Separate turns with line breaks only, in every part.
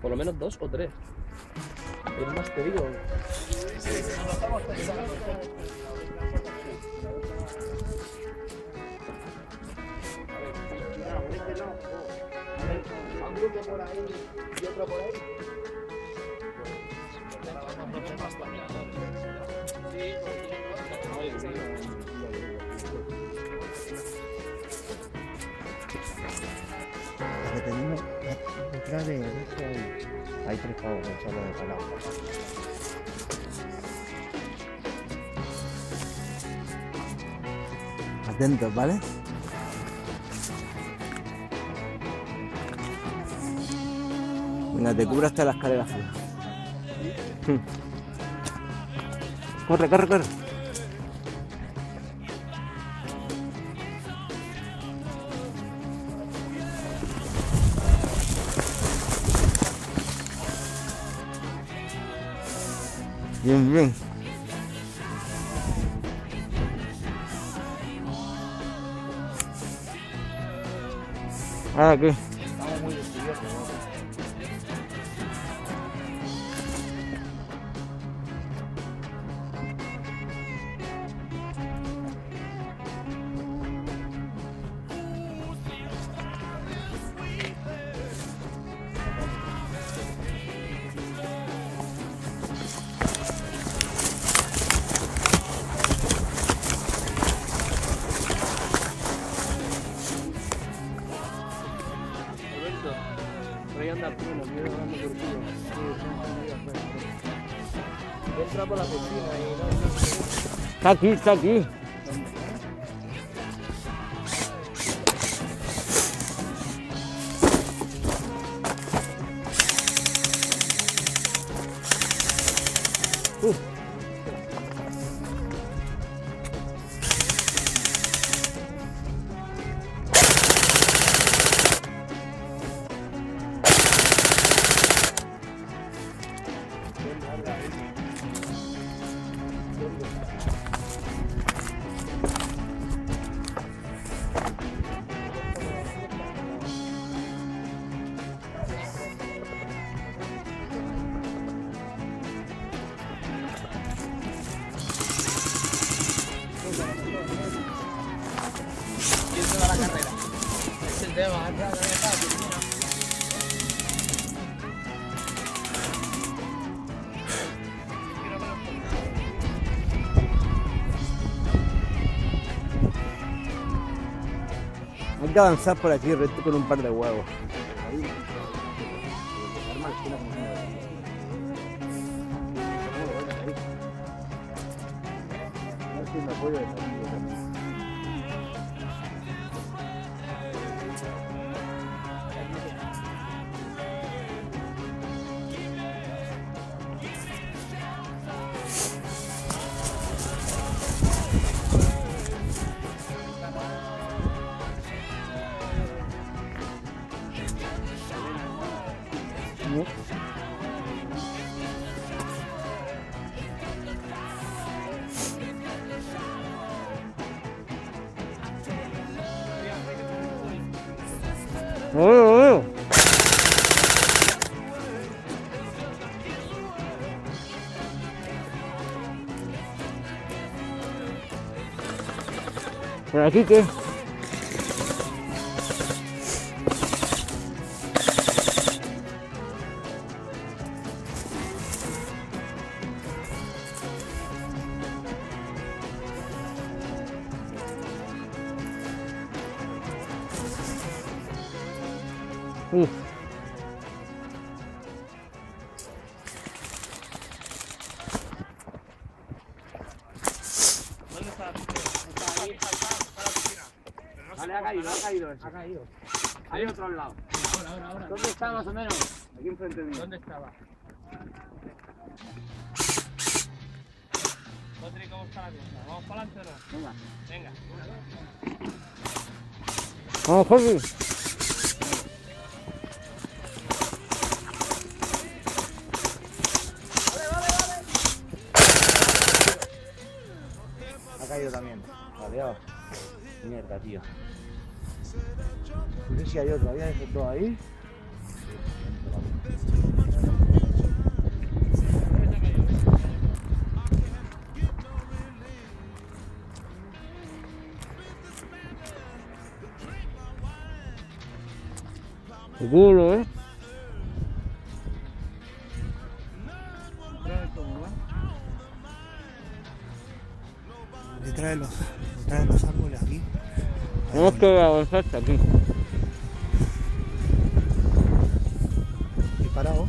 Por lo menos 2 o 3. Es más, te digo.
Un grupo por ahí y otro por ahí.
La que tenemos detrás de eso hay 3 pavos con solo de palabra. Atentos, ¿vale? Venga, te cubro hasta la escalera fija. Corre, corre, corre. Bien, bien. Ah, ¿qué?
Estamos muy estudiosos, ¿no?
Voy a andar pleno, voy a andar por culo. Entra por la piscina y no.
Está aquí, está aquí.
¿Quién se va a la carrera? Es el tema,
Hay que avanzar por aquí recto con un par de huevos. ¿Por aquí qué?
¿Dónde está? Está ahí, está la piscina.
Vale, ha caído ese.
Ha caído.
Hay otro al lado.
Ahora.
¿Dónde está más o menos? Aquí enfrente mío.
¿Dónde estaba? Potri, ¿cómo está la cosa? ¿Vamos para adelante o no?
Venga.
Venga.
Vamos, Jorge.
Ha caído también. Vale, mierda, tío. No sé si hay otro. ¿Había esos dos ahí?
Seguro, ¿eh?
Detrás de los árboles aquí.
Tenemos que avanzar hasta aquí.
Y parado.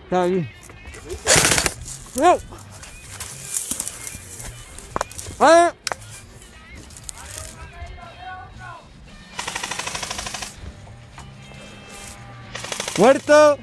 Está ahí. ¡No! ¡Ah! ¡Muerto!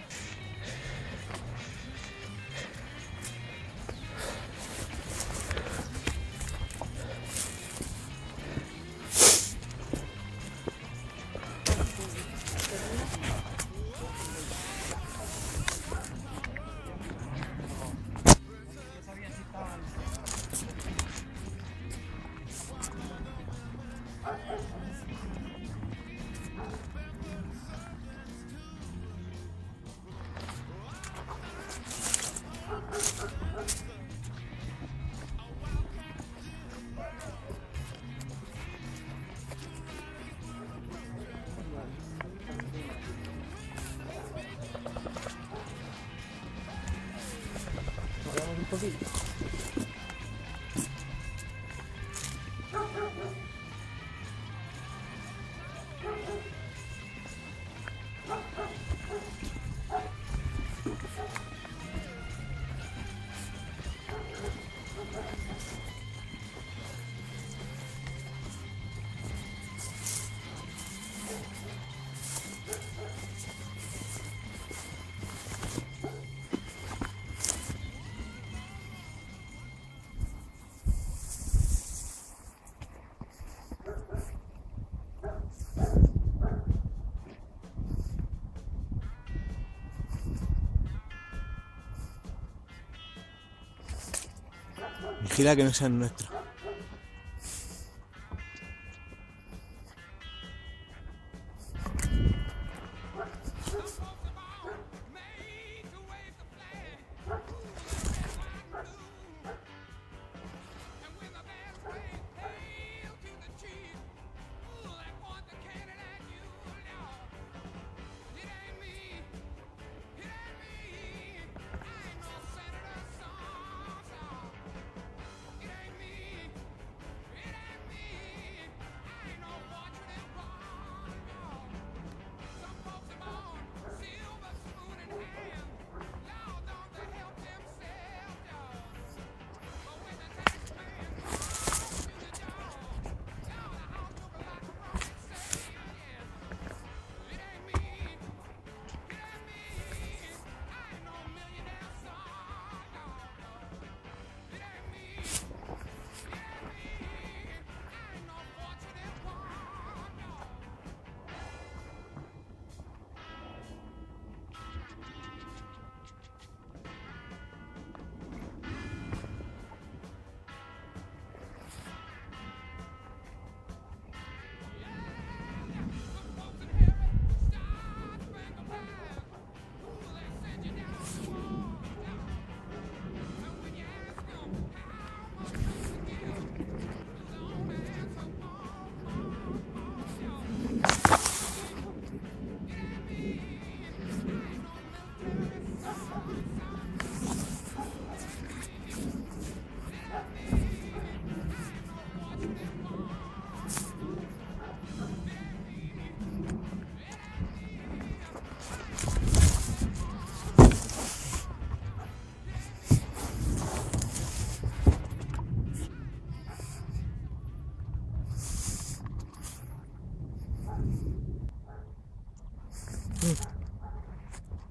Vigila que no sean nuestros.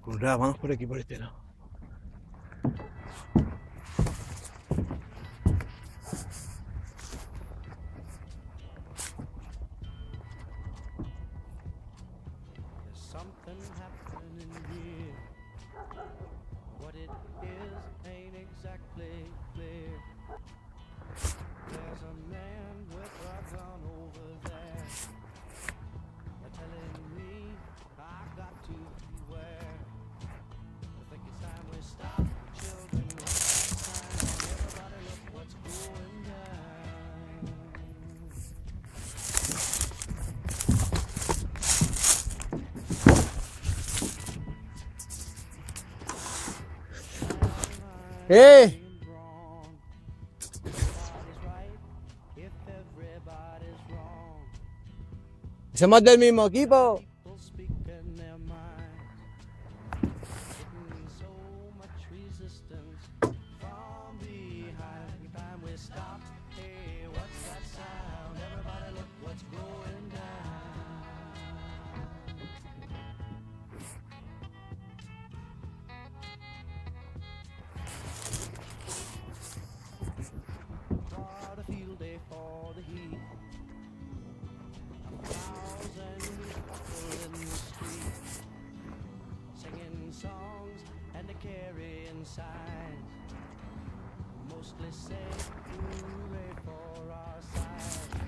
Conrad, vamos por aquí, por este lado.
Something happening here. What it is ain't exactly clear. There's a man with a gun over there. They're telling me I got to beware. I think it's time we stop. Children, what's that sign? Everybody look what's going down.
¡Eh! ¡Somos del mismo equipo! Songs and the carrying signs mostly say hooray for our side.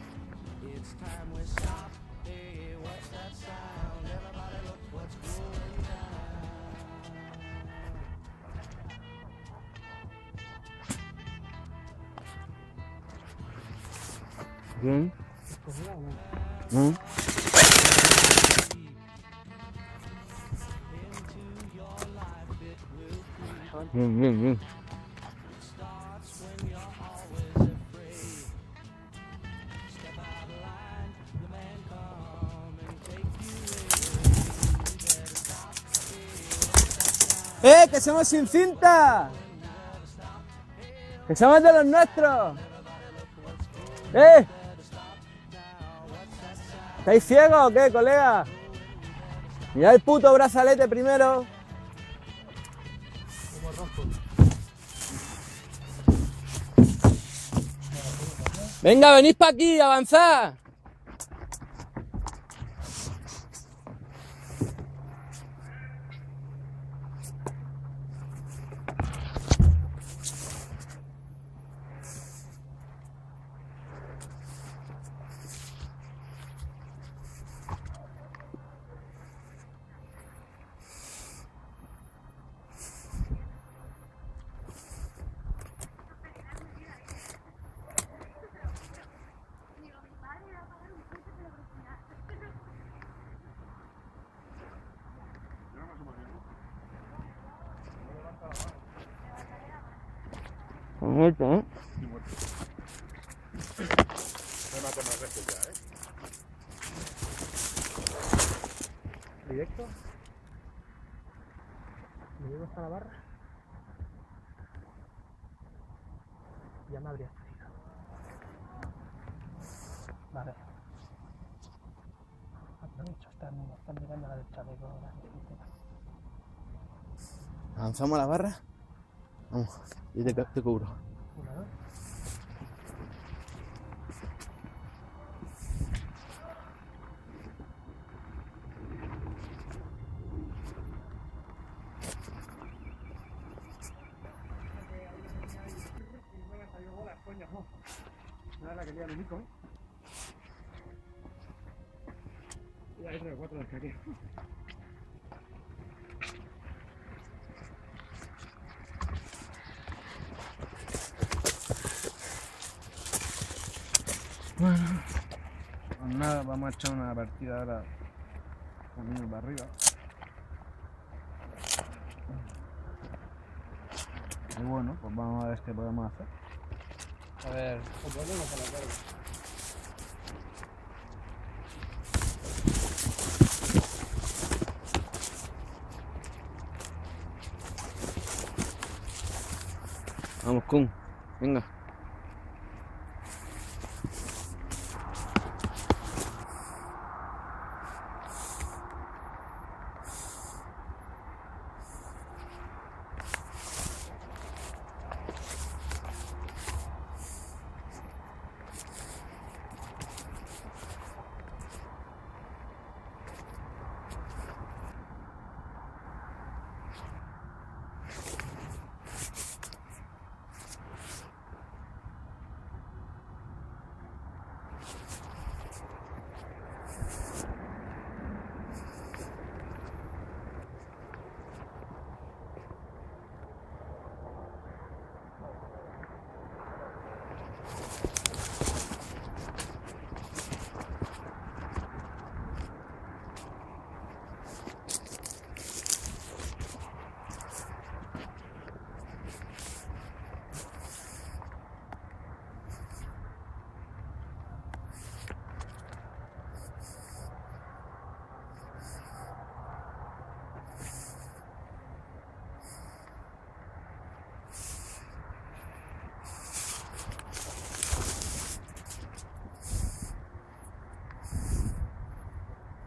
It's time we stop. Hey, what's that sound? Everybody look what's going Bien. Bien, bien, bien. ¡Que somos sin cinta! ¡Que somos de los nuestros! ¿Estáis ciegos o qué, colega? Mirad el puto brazalete primero. Venga, venid para aquí, avanzad. Muerto, ¿eh?
¿Directo? ¿Me llevo hasta la barra? Ya me habría salido. Vale. Aprovecho, están mirando la del chaleco.
¿Avanzamos a la barra? Vamos, y te cubro.
Una, dos. Nada, la que lía el único, ¿eh? Y hay 3 o 4 de aquí.
Bueno, pues nada, vamos a echar una partida ahora camino para arriba.
Y bueno, pues vamos a ver qué podemos hacer.
A ver, pues volvemos a la carga.
Vamos, Kun. Venga.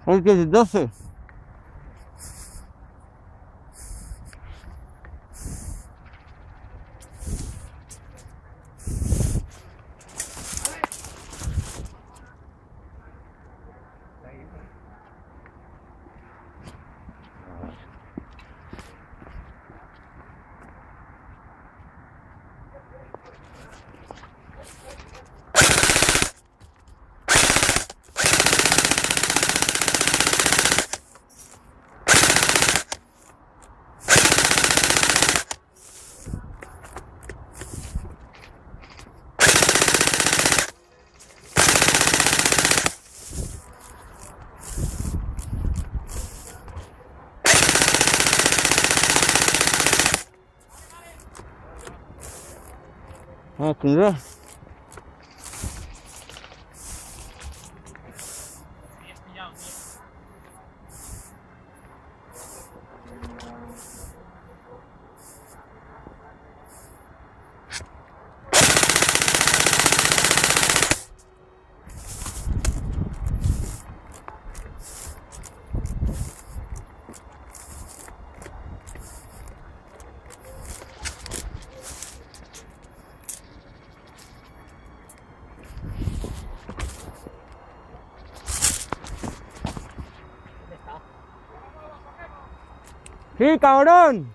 ¿Hay que es 12? Ah, cuidado. ¡Sí, cabrón!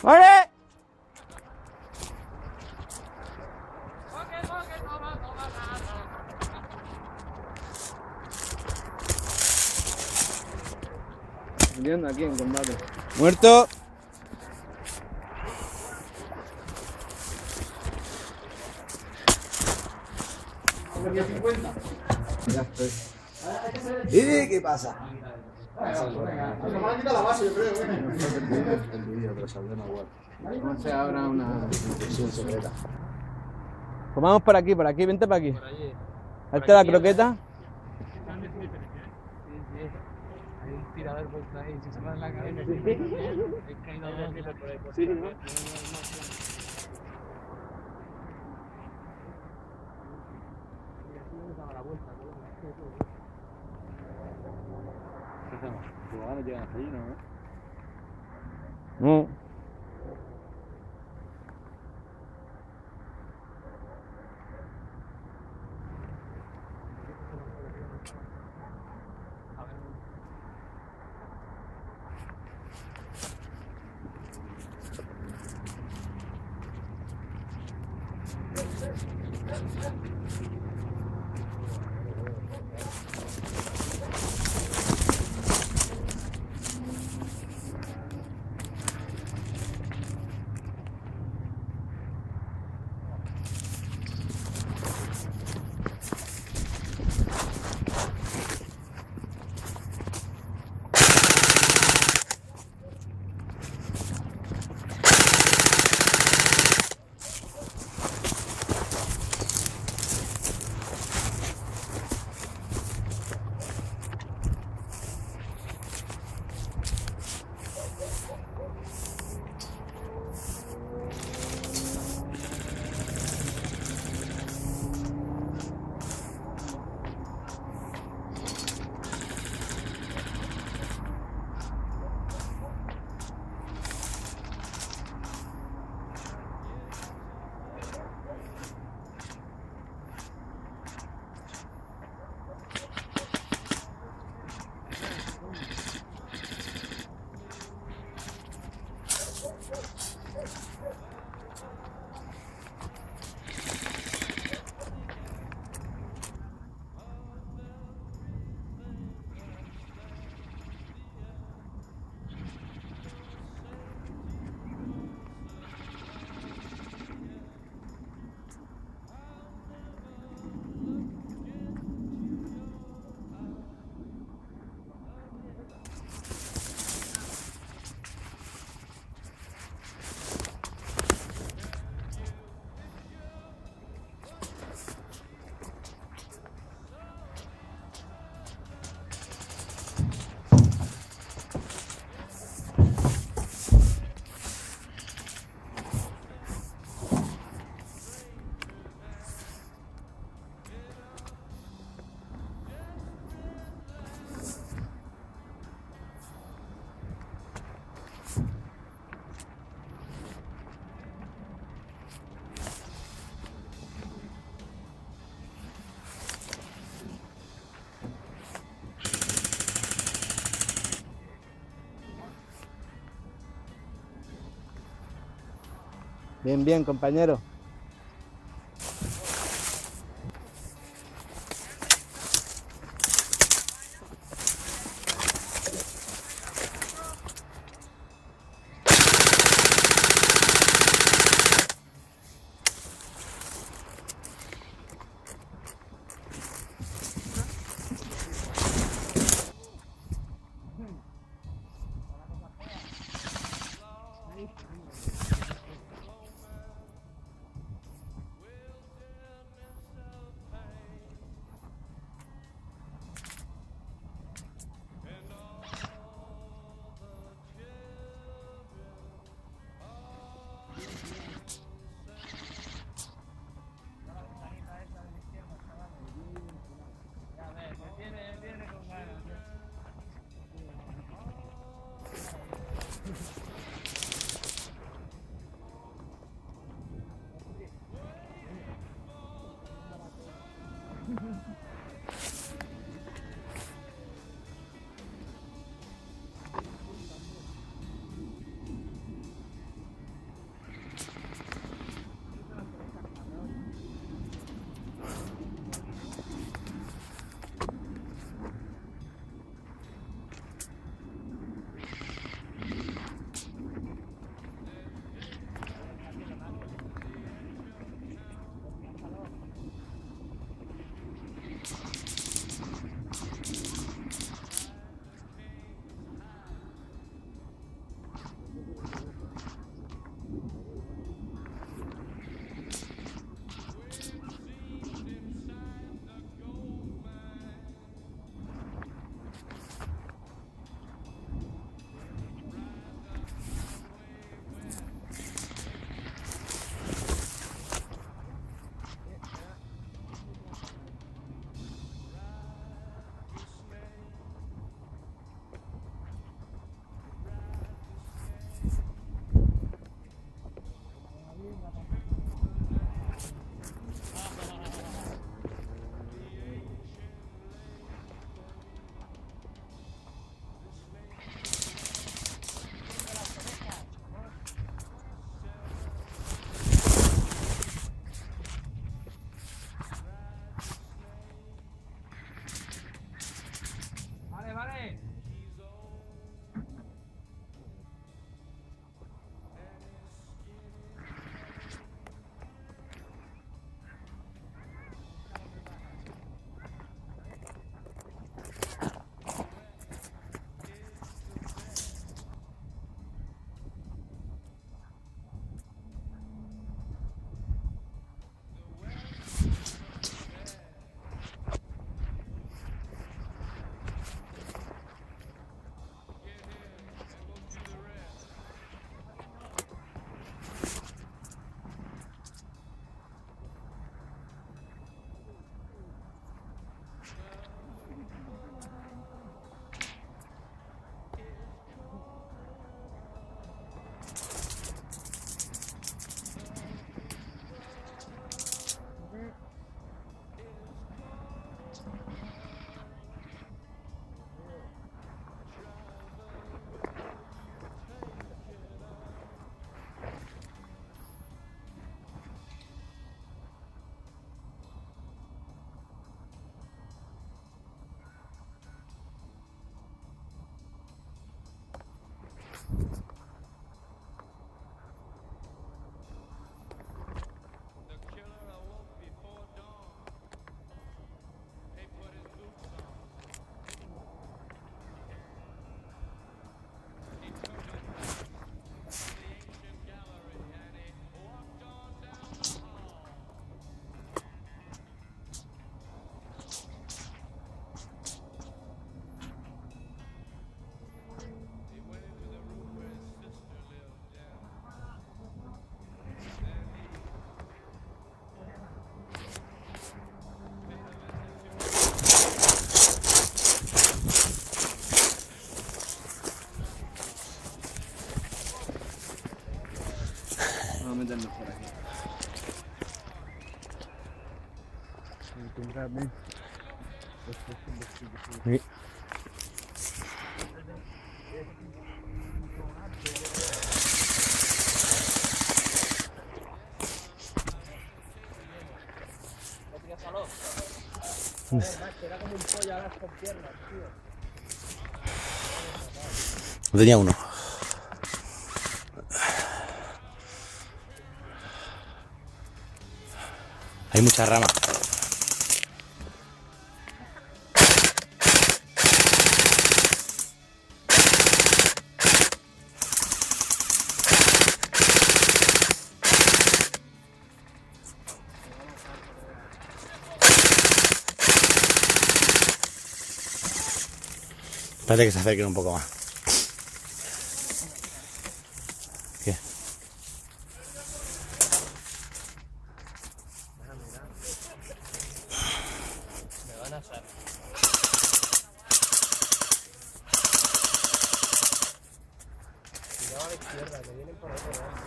¡Vale! Viendo aquí en combate.
¡Muerto!
Ya estoy.
¿Y qué pasa?
El vídeo, pero saldrá más guapo. Vamos a hacer ahora una misión secreta.
Pues vamos por aquí, vente para aquí. Ahí está la croqueta.
Hay un tirador por ahí, si se me da en la cabeza, he caído dos veces por ahí. Sí, ¿no? ¿Qué hacemos? Tus vaganos llegan hasta allí, ¿no?
No. Bien, bien, compañero.
meternos por aquí.
Sí.
Era como un pollo a las con piernas, tío.
Tenía uno. Hay mucha rama. Parece que se acerquen un poco más. ¿Qué?
Me van a hacer. Cuidado a la izquierda, que vienen por ahí por delante.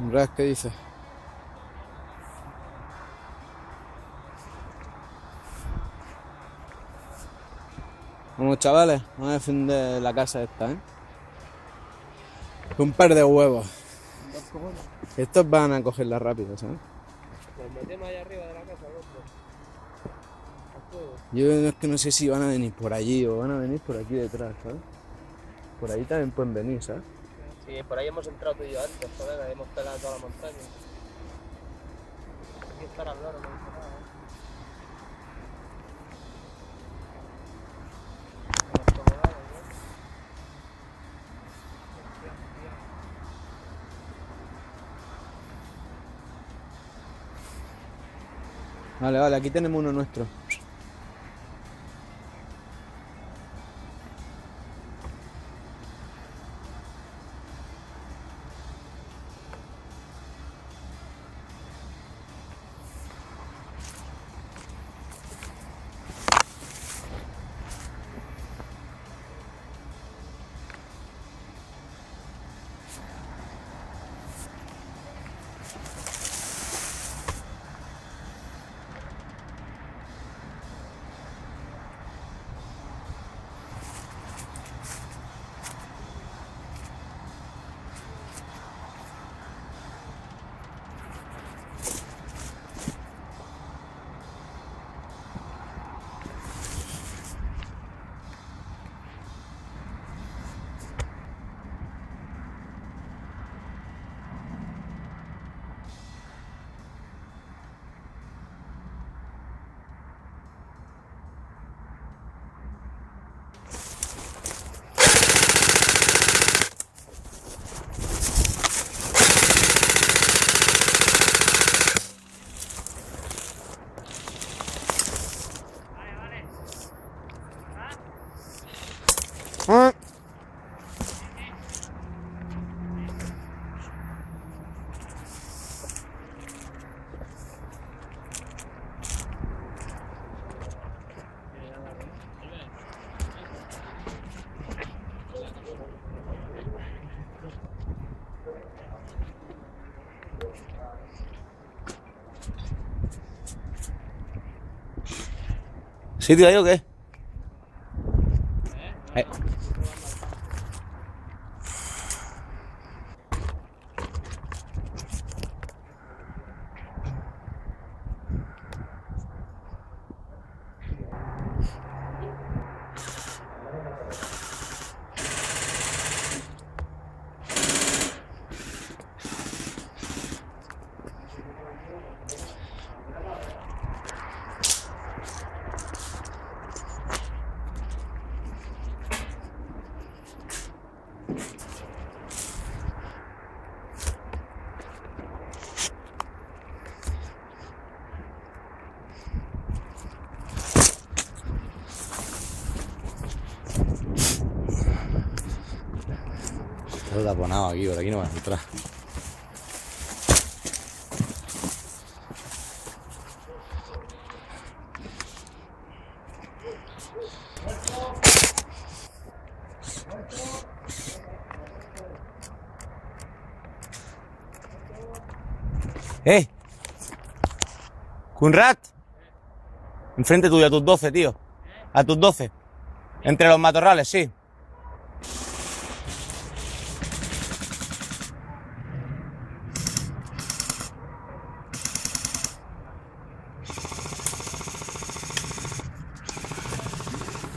Ras, ¿qué dices? Vamos, chavales, vamos a defender la casa esta, ¿eh? Un par de huevos. Estos van a cogerla rápido, ¿sabes?
Nos metemos allá arriba de la casa, loco. A fuego.
Yo es que no sé si van a venir por allí o van a venir por aquí detrás, ¿sabes? Por ahí también pueden venir, ¿sabes?
Sí, por ahí hemos entrado tú y yo antes, joder, hemos pelado toda la montaña. Aquí estará el loro, no dice nada, ¿eh? Hemos acomodado, ¿no?
Vale, vale, aquí tenemos uno nuestro.
¿Sitio ahí o qué? Todo taponado aquí, por aquí no van a entrar.
Kunrat. Enfrente tuyo, a tus 12, tío. A tus 12. Entre los matorrales, sí.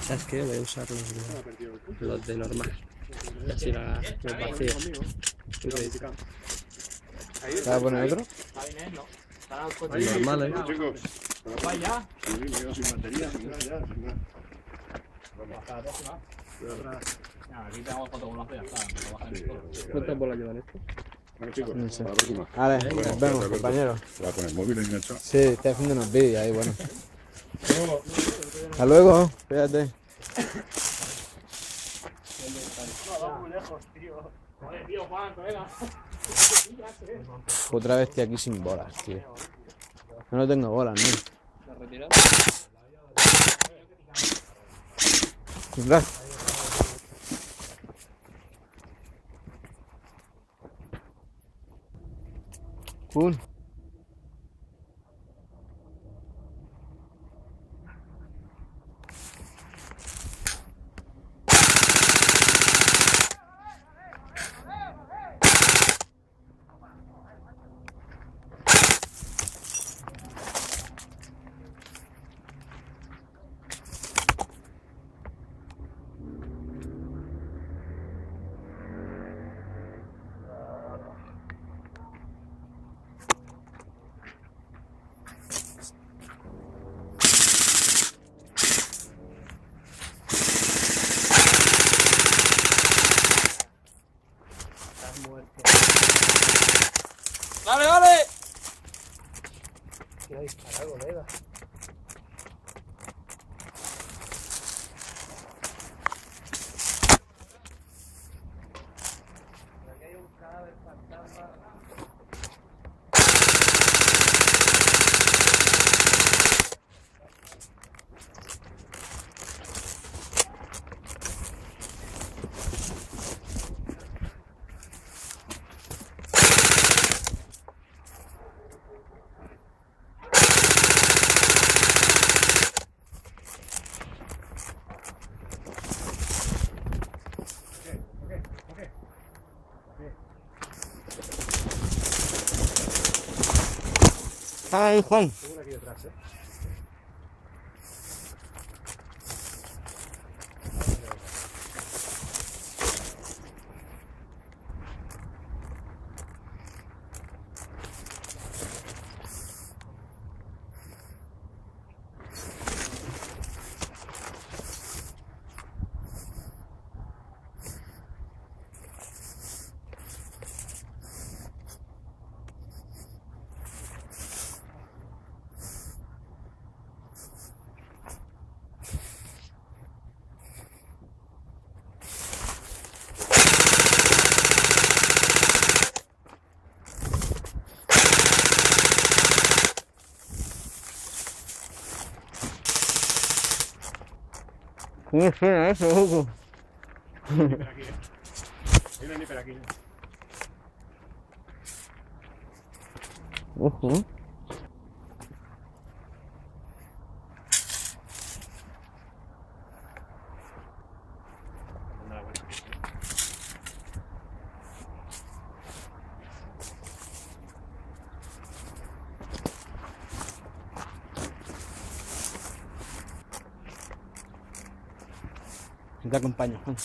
¿Sabes qué? Voy a usar los de normal. Así los vacíos.
¿Te vas a poner otro?
Está bien, ¿no? Está el coche.
Los normales.
Chicos,
Vaya.
sí, me quedo sin batería, sin nada, ya, sin nada.
Aquí tengo 4 bolas, ya está.
¿Cuántas bolas llevan esto?
Bueno, chicos,
No sé.
para la próxima.
Vale,
Bueno,
nos
espérate,
vemos,
Alberto.
compañero.
Se va a poner el móvil enganchado.
Sí, estoy haciendo unos vídeos ahí, bueno. Hasta luego, fíjate.
Muy lejos, tío. Joder, tío, Juan, colega.
Otra vez estoy aquí sin bolas, tío. Yo no tengo bolas, ¿no? Kunrat. Kun.
¡Vale, vale!
Ay, Juan. ¿Cómo suena eso, Hugo?
Sniper aquí, Hay una sniper aquí.
Ojo. Te acompaño, Juan.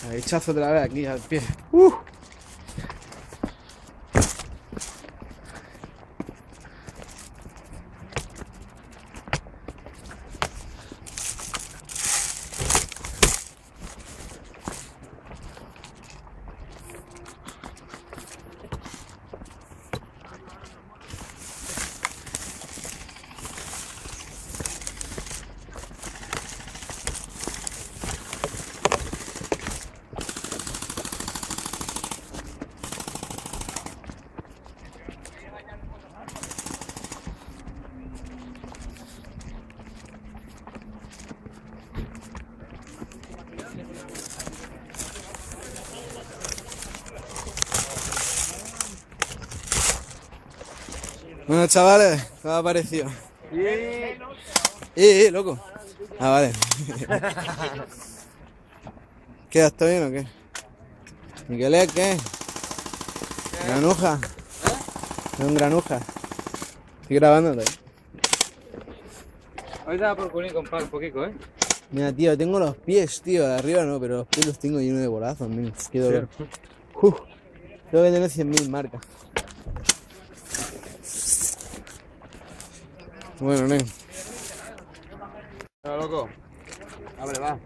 Hachazo otra vez aquí al pie. Bueno, chavales, ¿qué os ha parecido? Loco. Ah, vale. ¿Qué? ¿Está bien o qué? ¿Miguel qué? ¿Granuja? ¿Es un granuja? Estoy grabándote.
Hoy da por culo comprar un poquito, ¿eh?
Mira, tío, tengo los pies, tío, de arriba no, pero los pies los tengo llenos de bolazos, men. Qué dolor. Tengo que tener 100.000 marcas. Bueno, men.
Loco. Abre, va.